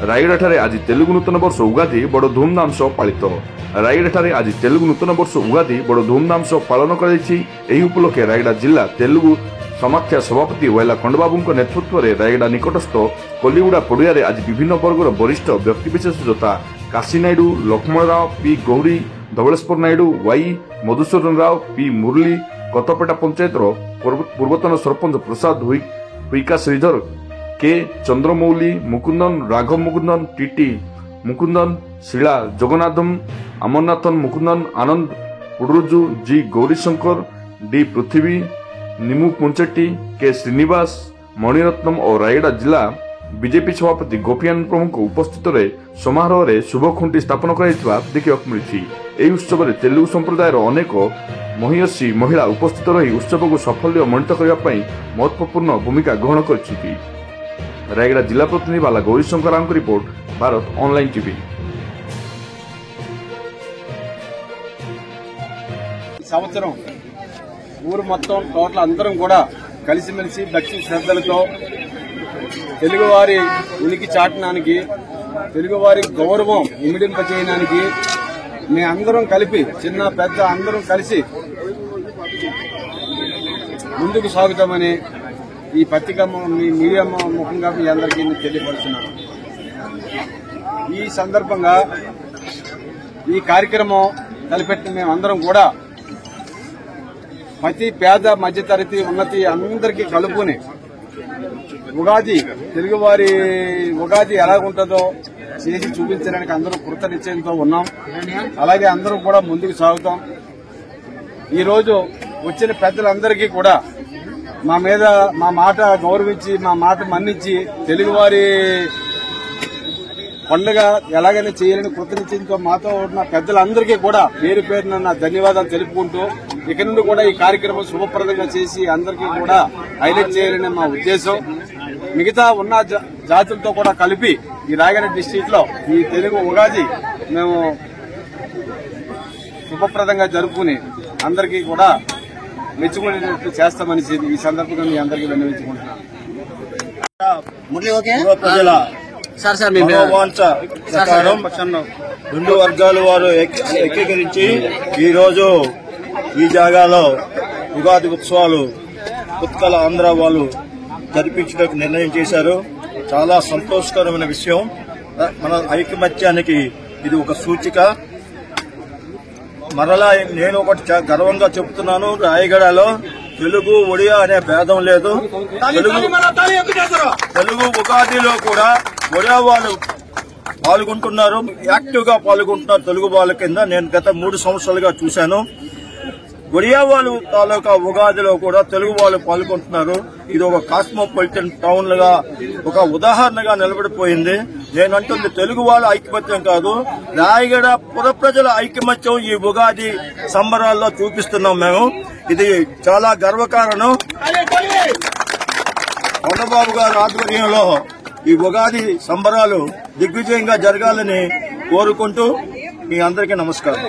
ରାୟଗଡ଼ାଠାରେ ଆଜି ତେଲୁଗୁ ନୂତନ ବର୍ଷ ଉଗାଦି ବଡ଼ ଧୁମଧାମ ସହ ପାଳିତ। ରାୟଗଡ଼ାଠାରେ ଆଜି ତେଲୁଗୁ ନୂତନ ବର୍ଷ ଉଗାଦି ବଡ଼ ଧୁମଧାମ ସହ ପାଳନ କରାଯାଇଛି। ଏହି ଉପଲକ୍ଷେ ରାୟଗଡ଼ା ଜିଲ୍ଲା ତେଲୁଗୁ ସମାଖ୍ୟା ସଭାପତି ୱେଲା ଖଣ୍ଡବାବୁଙ୍କ ନେତୃତ୍ୱରେ ରାୟଗଡ଼ା ନିକଟସ୍ଥ କଲିଗୁଡ଼ା ପଡ଼ିଆରେ ଆଜି ବିଭିନ୍ନ ବର୍ଗର ବରିଷ୍ଠ ବ୍ୟକ୍ତିବିଶେଷ ଯଥା Kashi Naidu, Lakshman Rao, P Gauri, Dhabaleswar Naidu, Y Madhusudan Rao, P Murali, Katapeta ପଞ୍ଚାୟତର ପୂର୍ବତନ ସରପଞ୍ଚ ପ୍ରସାଦ ହୁଇକା, ଶ୍ରୀଧର କେ, ଚନ୍ଦ୍ରମୌଲି ମୁକୁନ୍ଦନ, ରାଘବ ମୁକୁନ୍ଦନ, ଟିଟି ମୁକୁନ୍ଦନ, ଶିଳା ଜଗନ୍ନାଥମ୍, ଅମରନାଥନ ମୁକୁନ୍ଦନ, ଆନନ୍ଦ ପୁଡୁରୁଜୁ, ଜି ଗୌରୀଶଙ୍କର, ଡି ପୃଥିବୀ, ନିମୁ ପୁଞ୍ଚେଟି, କେ ଶ୍ରୀନିବାସ, ମଣିରତ୍ନମ ଓ ରାୟଗଡ଼ା ଜିଲ୍ଲା ବିଜେପି ସଭାପତି ଗୋପୀଆନନ୍ଦ ପ୍ରମୁଖ ଉପସ୍ଥିତରେ ସମାରୋହରେ ଶୁଭ ଖୁଣ୍ଟି ସ୍ଥାପନ କରାଯାଇଥିବା ଦେଖିବାକୁ ମିଳିଛି। ଏହି ଉତ୍ସବରେ ତେଲୁଗୁ ସମ୍ପ୍ରଦାୟର ଅନେକ ମହିୟସୀ ମହିଳା ଉପସ୍ଥିତ ରହି ଉତ୍ସବକୁ ସାଫଲ୍ୟମଣ୍ଡିତ କରିବା ପାଇଁ ମହତ୍ୱପୂର୍ଣ୍ଣ ଭୂମିକା ଗ୍ରହଣ କରିଛନ୍ତି। ରାୟଗଡ଼ା ଜିଲ୍ଲା ପ୍ରତିନିଧି ବାଲା ଗୌରୀଶଙ୍କର ରାଓଙ୍କ ରିପୋର୍ଟ, ଭାରତ ଅନଲାଇନ టీవీ। సంవత్సరం ఊరు మొత్తం టోటల్ అందరం కూడా కలిసిమెలిసి భక్తి శ్రద్ధలతో తెలుగువారి ఉనికి చాటడానికి, తెలుగువారి గౌరవం ఇమిడింపచేయడానికి మేము అందరం కలిపి, చిన్న పెద్ద అందరం కలిసి ముందుకు సాగుతామని ఈ పత్రిక మీడియా ముఖంగా మీ అందరికీ తెలియపరుస్తున్నాను। ఈ సందర్భంగా ఈ కార్యక్రమం తలపెట్టిన మేమందరం కూడా ప్రతి పేద, మధ్యతరగతి, ఉన్నతి అందరికీ కలుపుకొని ఉగాది, తెలుగువారి ఉగాది ఎలాగుంటుందో చేసి చూపించడానికి అందరూ కృత నిశ్చయంతో ఉన్నాం। అలాగే అందరూ కూడా ముందుకు సాగుతాం। ఈరోజు వచ్చిన పెద్దలందరికీ కూడా మా మాట గౌరవించి, మా మాట మన్నించి తెలుగువారి పండుగ ఎలాగైనా చేయాలని కృత నిశ్చయంతో మాతో ఉన్న పెద్దలందరికీ కూడా పేరు పేరున నా ధన్యవాదాలు తెలుపుకుంటూ, ఇక నుండి కూడా ఈ కార్యక్రమం శుభప్రదంగా చేసి అందరికీ కూడా హైలైట్ చేయాలని మా ఉద్దేశం। మిగతా ఉన్న జాతులతో కూడా కలిపి ఈ రాయగడ డిస్టిక్ లో ఈ తెలుగు ఉగాది మేము శుభప్రదంగా జరుపుకుని అందరికీ కూడా మెచ్చుకునేటట్టు చేస్తామని ఈ సందర్భంగా మీ అందరికీ విన్నవించుకుంటున్నాను। రెండు వర్గాల వారు ఏకీకరించి ఈ రోజు ఈ జాగాలో ఉగాది ఉత్సవాలు ఉత్కల ఆంధ్ర వాళ్ళు జరిపించడానికి నిర్ణయం చేశారు। చాలా సంతోషకరమైన విషయం। మన ఐకమత్యానికి ఇది ఒక సూచిక। మరలా నేను ఒకటి గర్వంగా చెబుతున్నాను, రాయగడలో తెలుగు, ఒడియా అనే భేదం లేదు। తెలుగు ఉగాదిలో కూడా ఒడియా వాళ్ళు పాల్గొంటున్నారు, యాక్టివ్ గా పాల్గొంటున్నారు తెలుగు వాళ్ళ కింద। నేను గత 3 సంవత్సరాలుగా చూశాను। ఒడియా వాళ్ళు తాలూకా ఉగాదిలో కూడా తెలుగు వాళ్ళు పాల్గొంటున్నారు। ఇది ఒక కాస్మోపాలిటన్ టౌన్ గా ఒక ఉదాహరణగా నిలబడిపోయింది। నేనంటుంది తెలుగు వాళ్ళ ఐకమత్యం కాదు, రాయగడ పుర ప్రజల ఐకమత్యం ఈ ఉగాది సంబరాల్లో చూపిస్తున్నాం మేము। ఇది చాలా గర్వకారణం। కొండబాబు గారి ఆధ్వర్యంలో ఈ ఉగాది సంబరాలు దిగ్విజయంగా జరగాలని కోరుకుంటూ మీ అందరికీ నమస్కారం।